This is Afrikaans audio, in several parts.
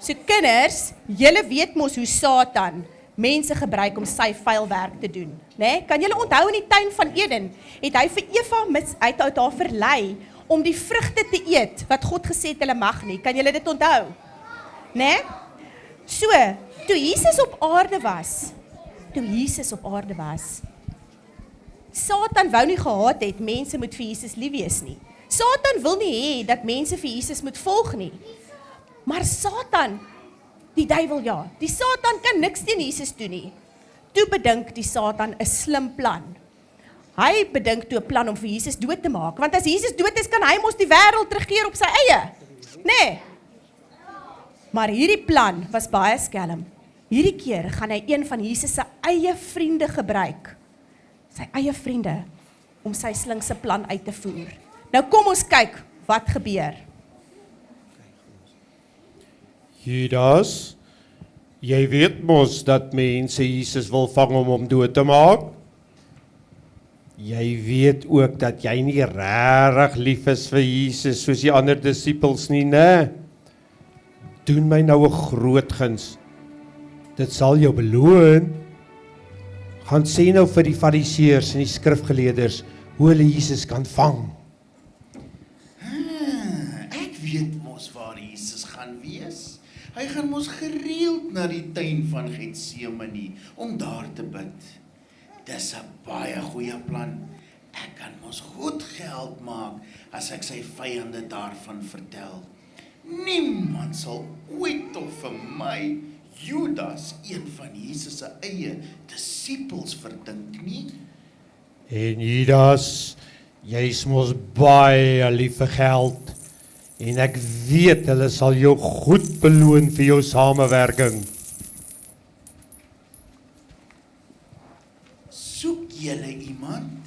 So kinders, julle weet mos hoe Satan mense gebruik om sy vuil werk te doen. Nee? Kan julle onthou in die tuin van Eden, het hy vir Eva uit haar verlei om die vrugte te eet, wat God gesê het hulle mag nie. Kan julle dit onthou? Nee? So, toe Jesus op aarde was, Satan wou nie gehad het, mense moet vir Jesus lief wees nie. Satan wil nie hê dat mense vir Jesus moet volg nie. Maar Satan, die duiwel ja, die Satan kan niks teen Jesus doen nie. Toe bedink die Satan 'n slim plan. Hy bedink toe 'n plan om vir Jesus dood te maak, want as Jesus dood is, kan hy mos die wêreld regeer op sy eie. Nee. Maar hierdie plan was baie skelm. Hierdie keer gaan hy een van Jesus se eie vriende gebruik. Sy eie vriende, om sy slinkse plan uit te voer. Nou kom ons kyk wat gebeur. Judas, jy weet mos dat mense Jesus wil vang om hom dood te maak? Jy weet ook dat jy nie regtig lief is vir Jesus soos die ander disippels nie, né? Doen my nou 'n groot guns. Dit sal jou beloon. Gaan sê nou vir die fariseërs en die skrifgeleerders hoe hulle Jesus kan vang. Ek weet mos waar Jesus gaan wees. Hy gaan mos gereeld na die tuin van Getsemane om daar te bid. Dis 'n baie goeie plan. Ek kan mos goed geld maak as ek sy vyande daarvan vertel. Niemand sal ooit tog vir my, Judas, een van Jesus se eie disippels, verdink nie. En Judas, jy's mos baie lief vir geld. En ek weet hulle sal jou goed beloon vir jou samewerking. Soek julle iemand?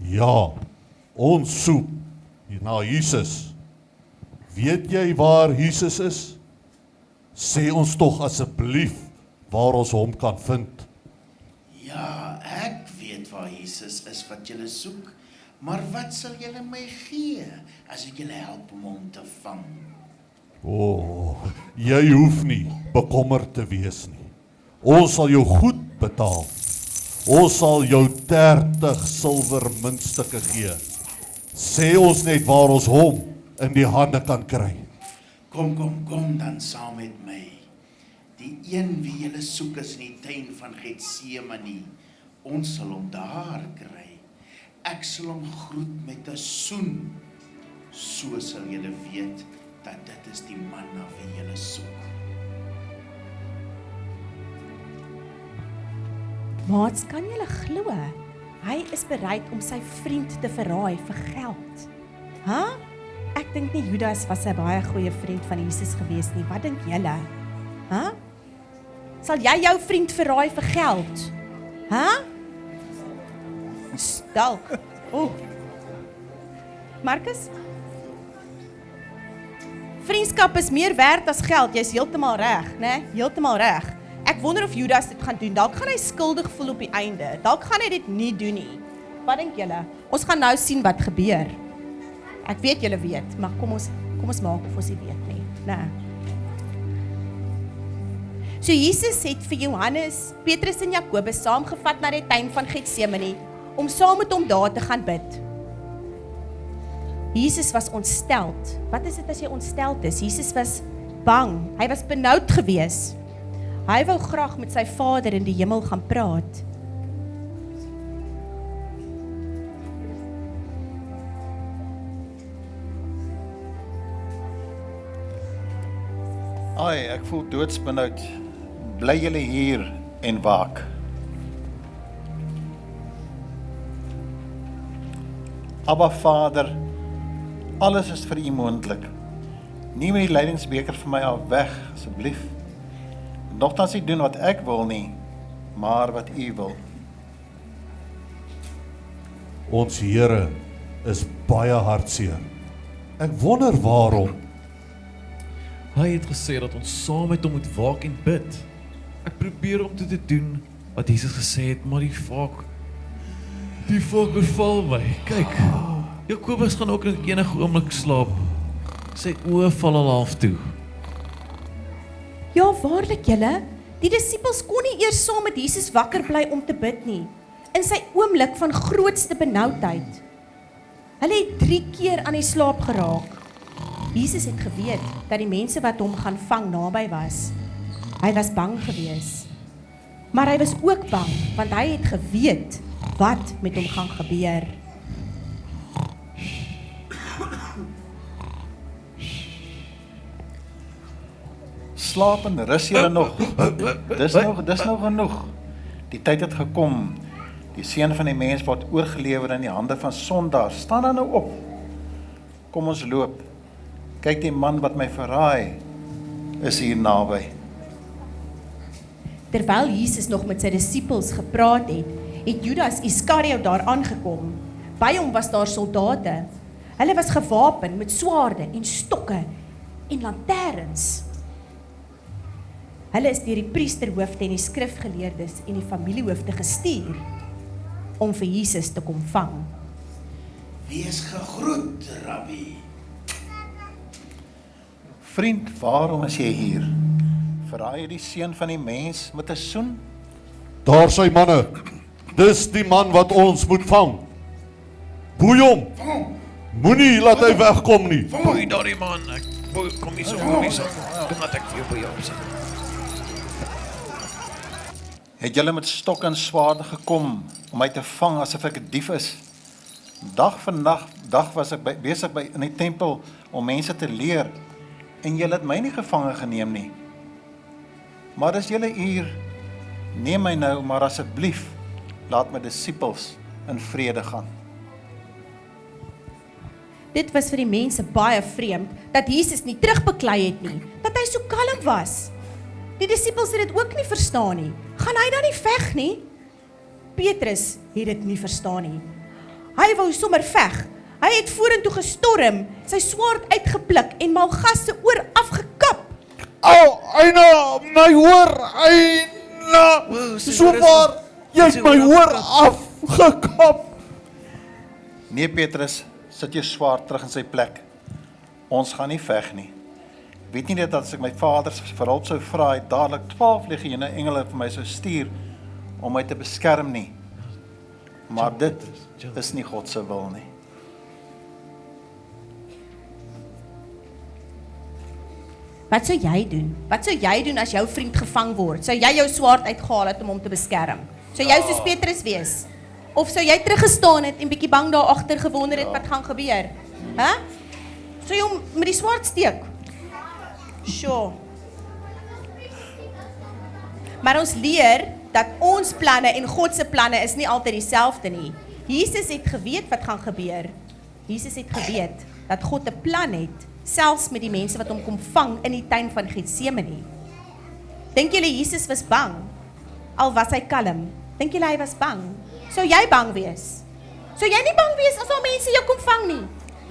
Ja, ons soek na Jesus. Weet jy waar Jesus is? Sê ons tog asseblief waar ons hom kan vind. Ja, ek weet waar Jesus is wat julle soek, maar wat sal julle my gee as ek julle help om hom te vang? Jy hoef nie bekommerd te wees nie. Ons sal jou goed betaal. Ons sal jou 30 silwer muntstukke gee. Sê ons net waar ons hom in die hande kan kry. Kom dan saam met my. Die een wie julle soek is in die tuin van Getsemane. Ons sal hom daar kry. Ek sal hom groet met 'n soen. So sal julle weet dat dit is die man na wie julle soek. Maats, kan julle glo? Hy is bereid om sy vriend te verraai vir geld. Ek dink nie Judas was 'n baie goeie vriend van Jesus gewees nie. Wat dink julle? Sal jy jou vriend verraai vir geld? Dalk. Marcus? Vriendskap is meer werd as geld. Jy's heeltemal reg, né? Heeltemal reg. Ek wonder of Judas dit gaan doen. Dalk gaan hy skuldig voel op die einde. Dalk gaan hy dit nie doen nie. Wat dink julle? Ons gaan nou sien wat gebeur. Ek weet julle weet, maar kom ons maak of ons nie weet nie, né? So Jesus het vir Johannes, Petrus en Jakobus saamgevat na die tuin van Getsemane om saam met hom daar te gaan bid. Jesus was ontsteld. Wat is dit as jy ontsteld is? Jesus was bang. Hy was benoud gewees. Hy wou graag met sy Vader in die hemel gaan praat. Ek voel doodsbenoud. Bly julle hier en waak. Abba Vader, alles is vir U moontlik. Neem die lydingsbeker vir my af weg, asseblief. Nogtans nie doen wat ek wil nie, maar wat U wil. Ons Here is baie hartseer. Ek wonder waarom. Hy het gesê dat ons saam met hom moet waak en bid. Ek probeer om dit te doen wat Jesus gesê het, maar die volk beval my. Kyk, Jakobus gaan ook in enige oomblik slaap. Sy oë val al half toe. Ja, waarlik julle, die disippels kon nie eers saam met Jesus wakker bly om te bid nie, in sy oomblik van grootste benoudheid. Hulle het 3 keer aan die slaap geraak. Jesus het geweet dat die mense wat hom gaan vang naby was. Hy was bang gewees. Maar hy was ook bang, want hy het geweet wat met hom gaan gebeur. Slaap en rus julle nog. Dis nou genoeg. Die tyd het gekom. Die seun van die mens word oorgelewer in die hande van sondaars. Staan dan nou op. Kom ons loop. Kyk, die man wat my verraai is hier naby. Terwyl Jesus nog met sy disippels gepraat het, het Judas Iskariot daar aangekom. By hom was daar soldate. Hulle was gewapen met swaarde en stokke en lanterns. Hulle is deur die priesterhoofde en die skrifgeleerdes en die familiehoofde gestuur om vir Jesus te kom vang. Wees gegroet, Rabbi. Vriend, waarom is jy hier? Verraai jy die seun van die mens met 'n soen? Daar sy manne. Dis die man wat ons moet vang. Boei hom. Moenie laat hy wegkom nie. Boei daardie man. Kom hier so. Kom laat ek vir jou by jou sit. Het julle met stok en swaarde gekom om my te vang asof ek 'n dief is? Dag was ek besig in die tempel om mense te leer en julle het my nie gevange geneem nie. Maar as julle hier, neem my nou, maar asseblief laat my disippels in vrede gaan. Dit was vir die mense baie vreemd dat Jesus nie terugbeklei het nie, dat hy so kalm was. Die disippels het dit ook nie verstaan nie. Gaan hy dan nie veg nie? Petrus het dit nie verstaan nie. Hy wou sommer veg. Hy het vorentoe gestorm, sy swaard uitgepluk en Malgas se oor afgekap. Au, Eina, my hoor, Eina. So waar, jy het my hoor afgekap. Nee Petrus, sit jou swaard terug in sy plek. Ons gaan nie veg nie. Weet nie net dat as ek my vader vir hulp sou vra, hy dadelik 12 legioene engele vir my sou stuur om my te beskerm nie. Maar dit is nie God se wil nie. Wat sou jy doen? Wat sou jy doen as jou vriend gevang word? Sou jy jou swaard uitgehaal het om hom te beskerm? Sou jy soos Petrus wees? Of sou jy teruggestaan het en bietjie bang daar agter gewonder het wat gaan gebeur? Hæ? Sou jy hom met die swaard steek? Sure. Maar ons leer dat ons planne en God se planne is nie altyd dieselfde nie. Jesus het geweet wat gaan gebeur. Jesus het geweet dat God 'n plan het, selfs met die mense wat hom kom vang in die tuin van Getsemane. Dink julle Jesus was bang? Al was hy kalm. Dink julle hy was bang? Sou jy bang wees? Sou jy nie bang wees as al mense jou kom vang nie?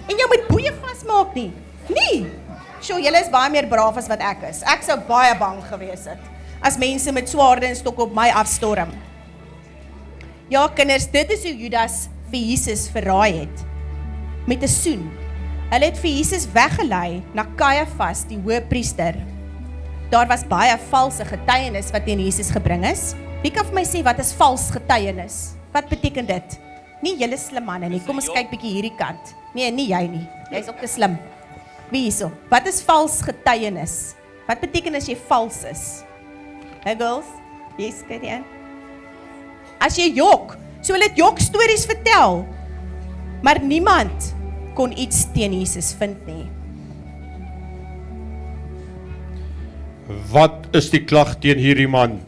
En jou met boeie vasmaak nie? Nee. Sjoe, julle is baie meer braaf as wat ek is. Ek sou baie bang gewees het as mense met swaarde en stokke op my afstorm. Ja, kinders, dit is hoe Judas vir Jesus verraai het. Met 'n soen. Hulle het vir Jesus weggelei na Kajafas, die hoëpriester. Daar was baie valse getuienis wat teen Jesus gebring is. Wie kan vir my sê wat is vals getuienis? Wat beteken dit? Nie julle slim manne nie. Kom ons kyk bietjie hierdie kant. Nee, nie jy nie. Jy's ook te slim. Wie hierso? Wat is vals getuienis? Wat beteken as jy vals is? Hey girls, yes, kyk aan. As jy jok, so hulle het jok stories vertel. Maar niemand kon iets teen Jesus vind nie. Wat is die klag teen hierdie man?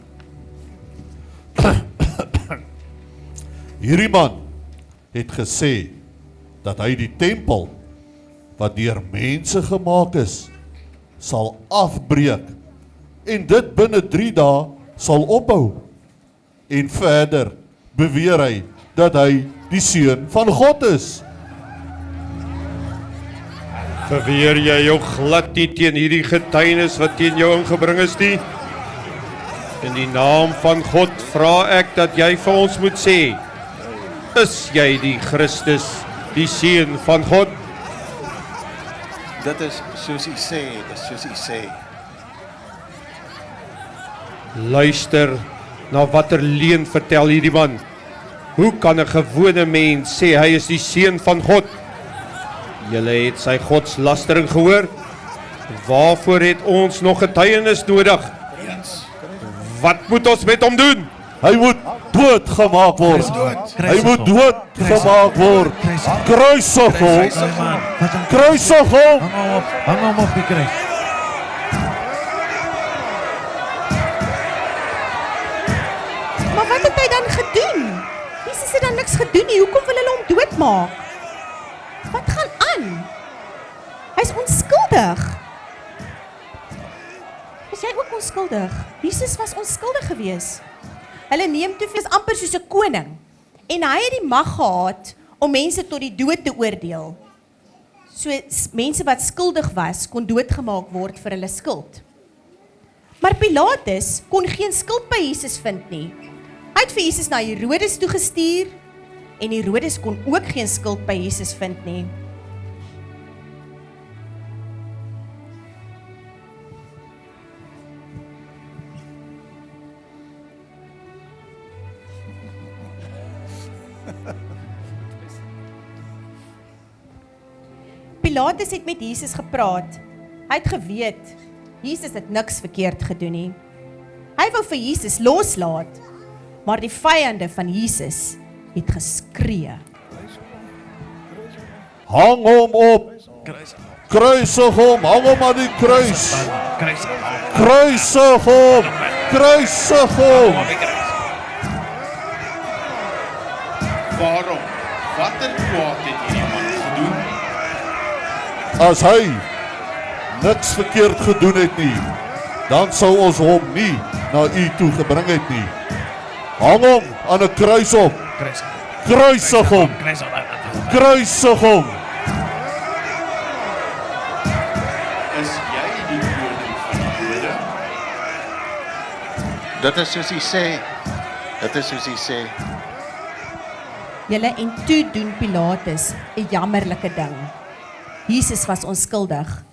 Hierdie man het gesê dat hy die tempel wat deur mense gemaak is, sal afbreek en dit binne 3 dae sal ophou. En verder beweer hy dat hy die seun van God is. Beweer jy jou glad nie teen hierdie getuienis wat teen jou ingebring is nie? In die naam van God vra ek dat jy vir ons moet sê, is jy die Christus, die seun van God? Dit is soos u sê, dit is soos u sê. Luister na watter leuen vertel hierdie man. Hoe kan 'n gewone mens sê hy is die seun van God? Julle het sy godslastering gehoor. Waarvoor het ons nog getuienis nodig? Wat moet ons met hom doen? Hy moet doodgemaak word. Hy moet doodgemaak word. Kruisig hom. Kruisig hom. Hang hom op die kruis. Maar wat het hy dan gedoen? Jesus het dan niks gedoen nie. Hoekom wil hulle hom doodmaak? Wat gaan aan? Hy's onskuldig. Is jy ook onskuldig? Jesus was onskuldig gewees. Hulle neem toe vir amper soos 'n koning. En hy het die mag gehad om mense tot die dood te oordeel. So mense wat skuldig was, kon doodgemaak word vir hulle skuld. Maar Pilatus kon geen skuld by Jesus vind nie. Hy het vir Jesus na Herodes toegestuur en Herodes kon ook geen skuld by Jesus vind nie. Pilatus het met Jesus gepraat. Hy het geweet, Jesus het niks verkeerd gedoen nie. Hy wou vir Jesus loslaat, maar die vyande van Jesus het geskree. Hang hom op. Kruisig hom. Hang hom aan die kruis. Kruisig hom. Kruisig hom. Waarom? Watter kwaad het hierdie man gedoen? As hy niks verkeerd gedoen het nie, dan sou ons hom nie na u toe gebring het nie. Hang hom aan 'n kruis op. Kruisig hom. Kruisig hom. Is jy die koning van die Jode? Dit is soos hy sê. Dit is soos hy sê. Julle en toe doen Pilatus 'n jammerlike ding. Jesus was onskuldig,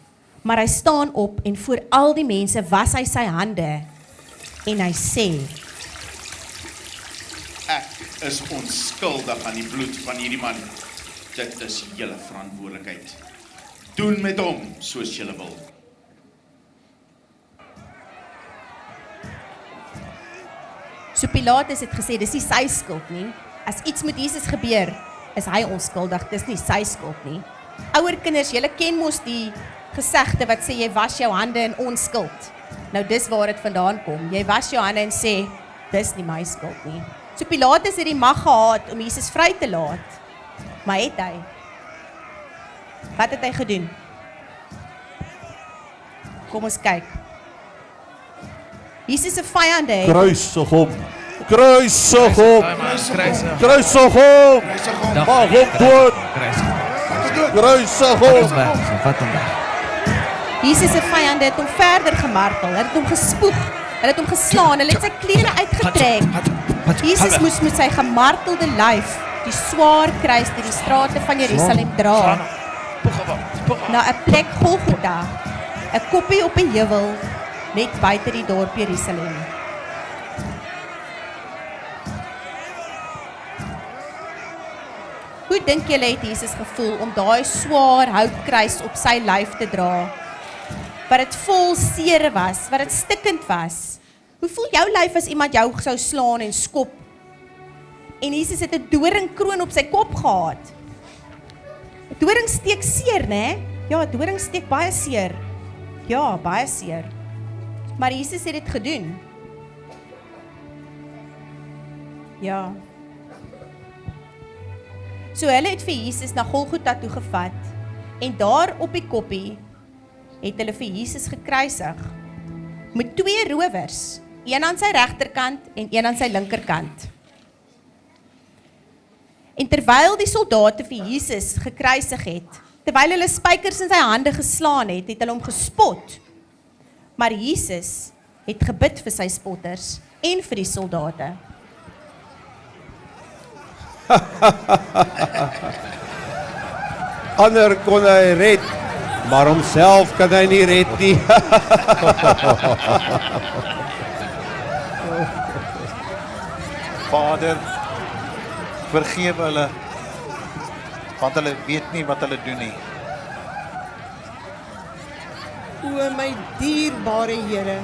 maar hy staan op en voor al die mense was hy sy hande en hy sê, Ek is onskuldig aan die bloed van hierdie man. Dit is julle verantwoordelikheid. Doen met hom soos julle wil. so Pilatus het gesê, dis nie sy skuld nie. As iets met Jesus gebeur, is hy onskuldig, dis nie sy skuld nie. Ouer kinders, julle ken mos die gesegde wat sê, jy was jou hande in onskuld. Nou dis waar dit vandaan kom. Jy was jou hande en sê, dis nie my skuld nie. So Pilatus het die mag gehad om Jesus vry te laat. Maar het hy? Wat het hy gedoen? Kom ons kyk. Jesus se vyande het Kruisig hom. Kruisig hom. Kruisig hom. Maak hom dood. Kruisig hom. Vat hom weg. Jesus se vyande het hom verder gemartel. Hulle het hom gespoeg. Hulle het hom geslaan. Hulle het sy klere uitgetrek. Jesus moes met sy gemartelde lyf die swaar kruis deur die strate van Jerusalem dra. Na 'n plek Golgotha, 'n koppie op 'n heuwel net buite die dorp Jerusalem. Hoe dink julle het Jesus gevoel om daai swaar houtkruis op sy lyf te dra? Wat dit vol seer was, wat dit stikkend was. Hoe voel jou lyf as iemand jou sou slaan en skop? En Jesus het 'n doringkroon op sy kop gehad. 'n Doring steek seer, né? Ja, 'n doring steek baie seer. Ja, baie seer. Maar Jesus het dit gedoen. Ja. So hulle het vir Jesus na Golgotha toe gevat en daar op die koppie het hulle vir Jesus gekruisig met 2 rowers, een aan sy regterkant en een aan sy linkerkant. En terwyl die soldate vir Jesus gekruisig het, terwyl hulle spykers in sy hande geslaan het, het hulle hom gespot. Maar Jesus het gebid vir sy spotters en vir die soldate. Ander kon hy red, maar homself kan hy nie red nie. Vader, vergewe hulle, want hulle weet nie wat hulle doen nie. O my dierbare Here,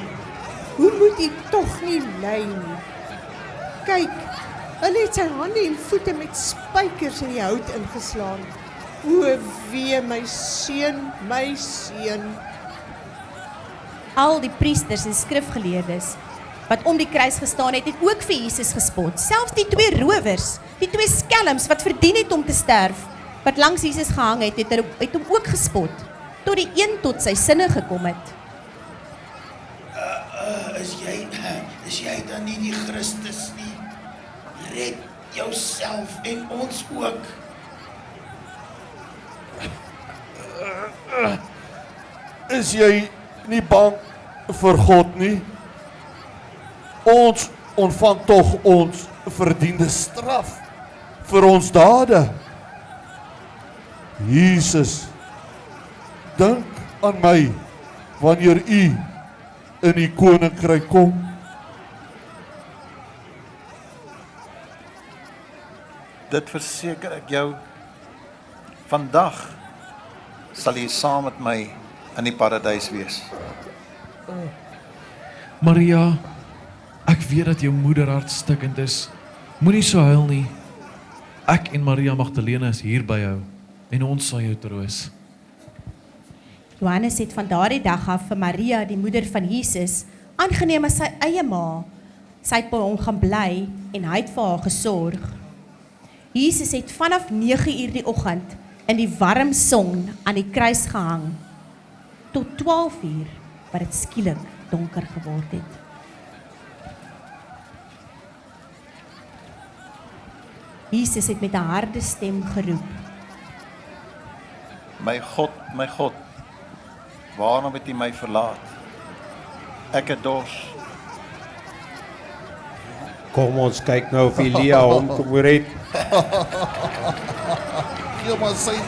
hoe moet U tog nie ly nie? Kyk, hulle het sy hande en voete met spykers in die hout ingeslaan. O wee my seun, my seun. Al die priesters en skrifgeleerdes wat om die kruis gestaan het, het ook vir Jesus gespot. Selfs die 2 rowers, die 2 skelms wat verdien het om te sterf, wat langs Jesus gehang het, het hom ook gespot, tot die een tot sy sinne gekom het. Is jy dan nie die Christus nie? Red jouself en ons ook. Is jy nie bang vir God nie? Ons ontvang tog ons verdiende straf vir ons dade. Jesus, dink aan my wanneer U in die koninkryk kom. Dit verseker ek jou, vandag sal jy saam met my in die paradys wees. Maria, ek weet dat jou moeder hartstikkend is. Moenie so huil nie. Ek en Maria Magdalena is hier by jou en ons sal jou troos. Johannes het van daardie dag af vir Maria, die moeder van Jesus, aangeneem as sy eie ma. Sy het by hom gaan bly en hy het vir haar gesorg. Jesus het vanaf 9 uur die oggend in die warm son aan die kruis gehang, tot 12 uur, wat dit skielik donker geword het. Jesus het met 'n harde stem geroep. My God, waarom het U my verlaat? Ek het dors. Kom ons kyk nou of Elia hom kom red. Gee maar sy.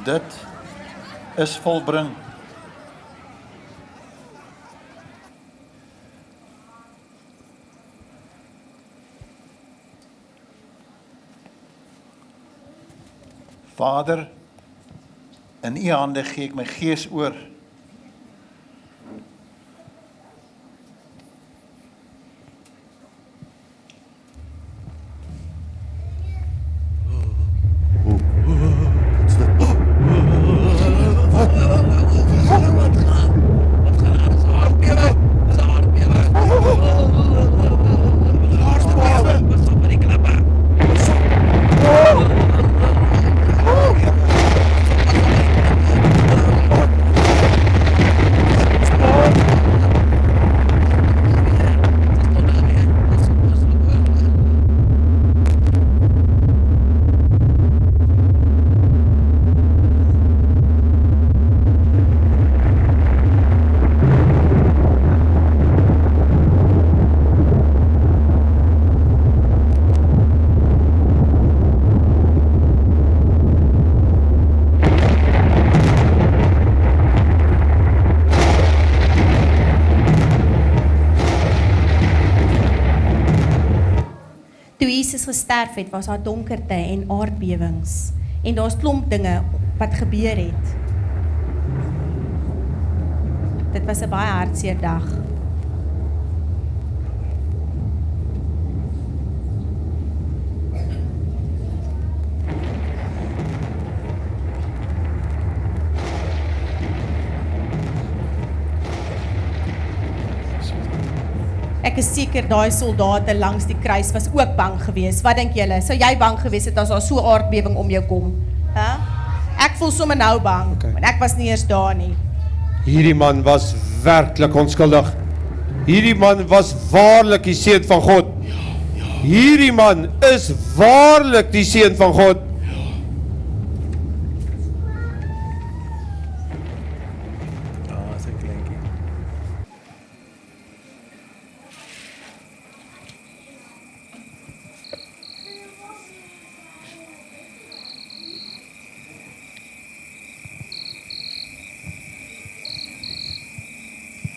Dit is volbring. Vader, in U hande gee ek my gees oor. Toe Jesus gesterf het, was daar donkerte en aardbewings. En daar's klomp dinge wat gebeur het. Dit was 'n baie hartseer dag. Ek is seker daai soldate langs die kruis was ook bang geweest. Wat dink julle? Sou jy bang geweest het as daar so 'n aardbewing om jou kom? Hæ? Ek voel sommer nou bang, want ek was nie eers daar nie. Hierdie man was werklik onskuldig. Hierdie man was waarlik die seun van God. Hierdie man is waarlik die seun van God.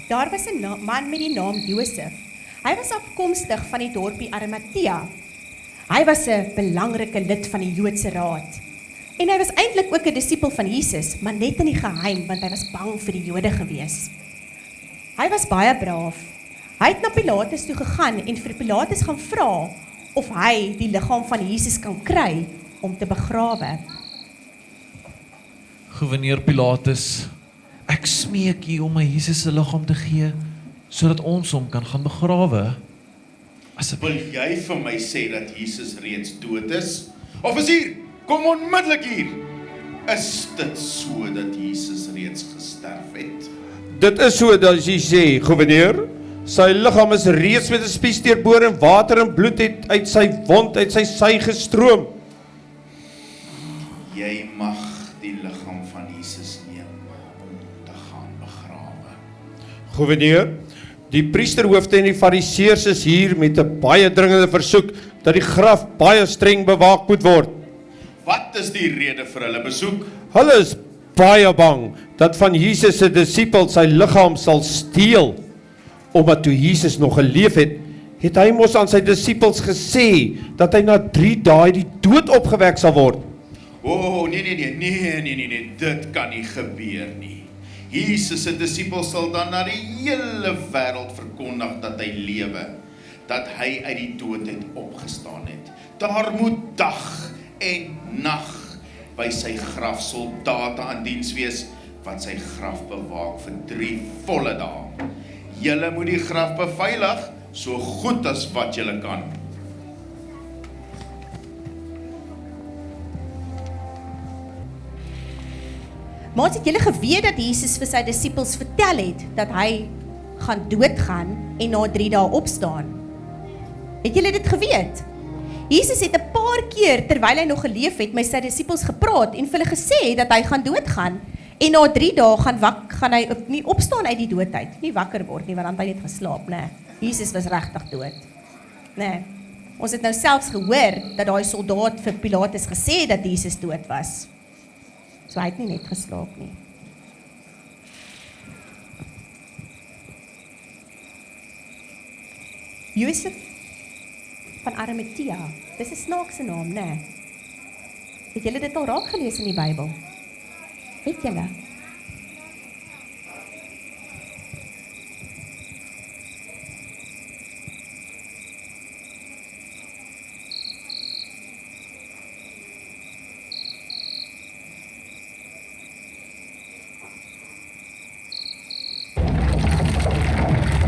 Daar was 'n man met die naam Josef. Hy was afkomstig van die dorpie Arimatea. Hy was 'n belangrike lid van die Joodse Raad. En hy was eintlik ook 'n disipel van Jesus, maar net in die geheim, want hy was bang vir die Jode gewees. Hy was baie braaf. Hy het na Pilatus toe gegaan en vir Pilatus gaan vra of hy die liggaam van Jesus kan kry om te begrawe. Gouverneur Pilatus, ek smeek u om my Jesus se liggaam te gee, sodat ons hom kan gaan begrawe. Wil jy vir my sê dat Jesus reeds dood is? Of is hier? Kom onmiddellik hier. Is dit so dat Jesus reeds gesterf het? Dit is so dat jy sê, gouverneur. Sy liggaam is reeds met 'n spies deurboor en water en bloed het uit sy wond, uit sy sy gestroom. Jy mag die liggaam van Jesus neem om te gaan begrawe. Gouverneur, die priesterhoofde en die fariseërs is hier met 'n baie dringende versoek dat die graf baie streng bewaak moet word. Wat is die rede vir hulle besoek? Hulle is baie bang dat van Jesus se disipels sy liggaam sal steel. Omdat toe Jesus nog geleef het, het hy mos aan sy disipels gesê dat hy na 3 dae die dood opgewek sal word. Nee, dit kan nie gebeur nie. Jesus se disipels sal dan na die hele wêreld verkondig dat hy lewe, dat hy uit die dood het opgestaan het. Daar moet dag en nag by sy graf soldate aan diens wees, wat sy graf bewaak vir 3 volle dae. Julle moet die graf beveilig, so goed as wat julle kan. Maar het julle geweet dat Jesus vir sy disipels vertel het dat hy gaan doodgaan en na 3 dae opstaan? Het julle dit geweet? Jesus het 'n paar keer terwyl hy nog geleef het met sy disipels gepraat en vir hulle gesê dat hy gaan doodgaan en na 3 dae gaan hy nie opstaan uit die dood uit, nie wakker word nie, want dan het hy net geslaap, né? Jesus was regtig dood. Né? Ons het nou selfs gehoor dat daai soldaat vir Pilatus gesê dat Jesus dood was. So hy het nie net geslaap nie. Josef van Arimatea, dis 'n snaakse naam, né? Het julle dit al raak gelees in die Bybel? Het julle?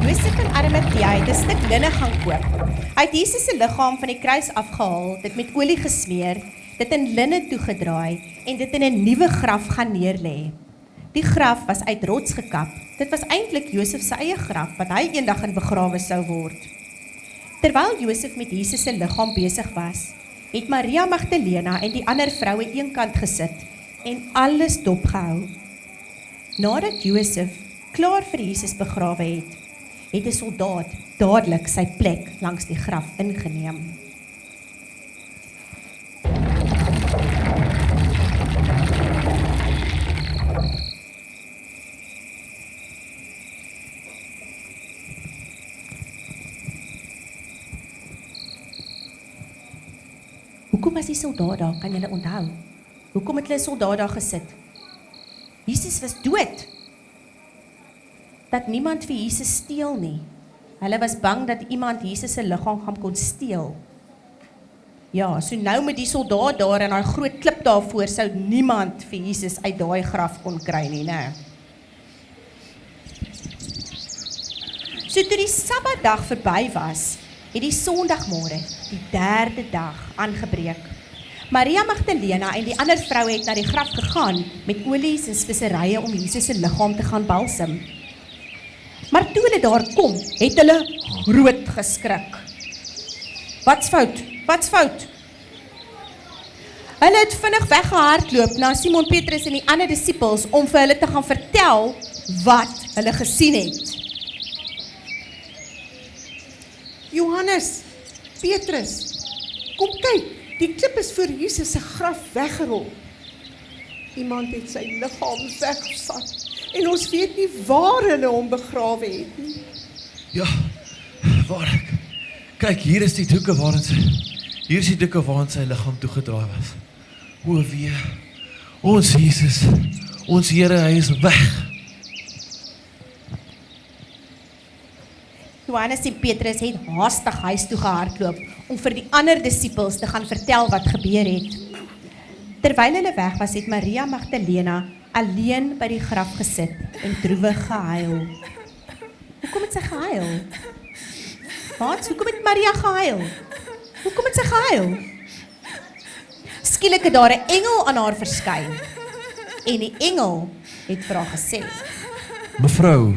Josef van Arimatea het 'n stuk linne gaan koop. Hy het Jesus se liggaam van die kruis afgehaal, dit met olie gesmeer, dit in linne toegedraai en dit in 'n nuwe graf gaan neerlê. Die graf was uit rots gekap. Dit was eintlik Josef se eie graf wat hy eendag in begrawe sou word. Terwyl Josef met Jesus se liggaam besig was, het Maria Magdalena en die ander vroue eenkant gesit en alles dopgehou. Nadat Josef klaar vir Jesus begrawe het 'n soldaat dadelik sy plek langs die graf ingeneem. Hoekom was die soldaat daar, kan julle onthou? Hoekom het hulle 'n soldaat daar gesit? Jesus was dood. Dat niemand vir Jesus steel nie. Hulle was bang dat iemand Jesus se liggaam gaan kon steel. Ja, so nou met die soldaat daar en daai groot klip daarvoor sou niemand vir Jesus uit daai graf kon kry nie, né? So toe die Sabbatdag verby was, het die Sondagmôre, die 3de dag, aangebreek. Maria Magdalena en die ander vroue het na die graf gegaan met olies en speserye om Jesus se liggaam te gaan balsem. Maar toe hulle daar kom, het hulle groot geskrik. Wat's fout? Wat's fout? Hulle het vinnig weggehardloop na Simon Petrus en die ander disippels om vir hulle te gaan vertel wat hulle gesien het. Johannes, Petrus, kom kyk, die klip is voor Jesus se graf weggerol. Iemand het sy liggaam weggevat En ons weet nie waar hulle hom begrawe het nie. Ja, waar ek. Kyk, hier is die doeke waarin sy liggaam toegedraai was. O wee, ons Jesus, ons Here, hy is weg. Johannes en Petrus het haastig huis toe gehardloop om vir die ander disippels te gaan vertel wat gebeur het. Terwyl hulle weg was, het Maria Magdalena alleen by die graf gesit en droewig gehuil. Hoekom het sy gehuil? Wat? Hoekom het Maria gehuil? Hoekom het sy gehuil? Skielik het daar 'n engel aan haar verskyn. En die engel het vir haar gesê: Mevrou,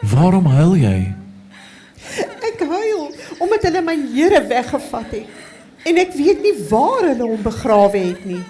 waarom huil jy? Ek huil omdat hulle my Here weggevat het. En ek weet nie waar hulle hom begrawe het nie.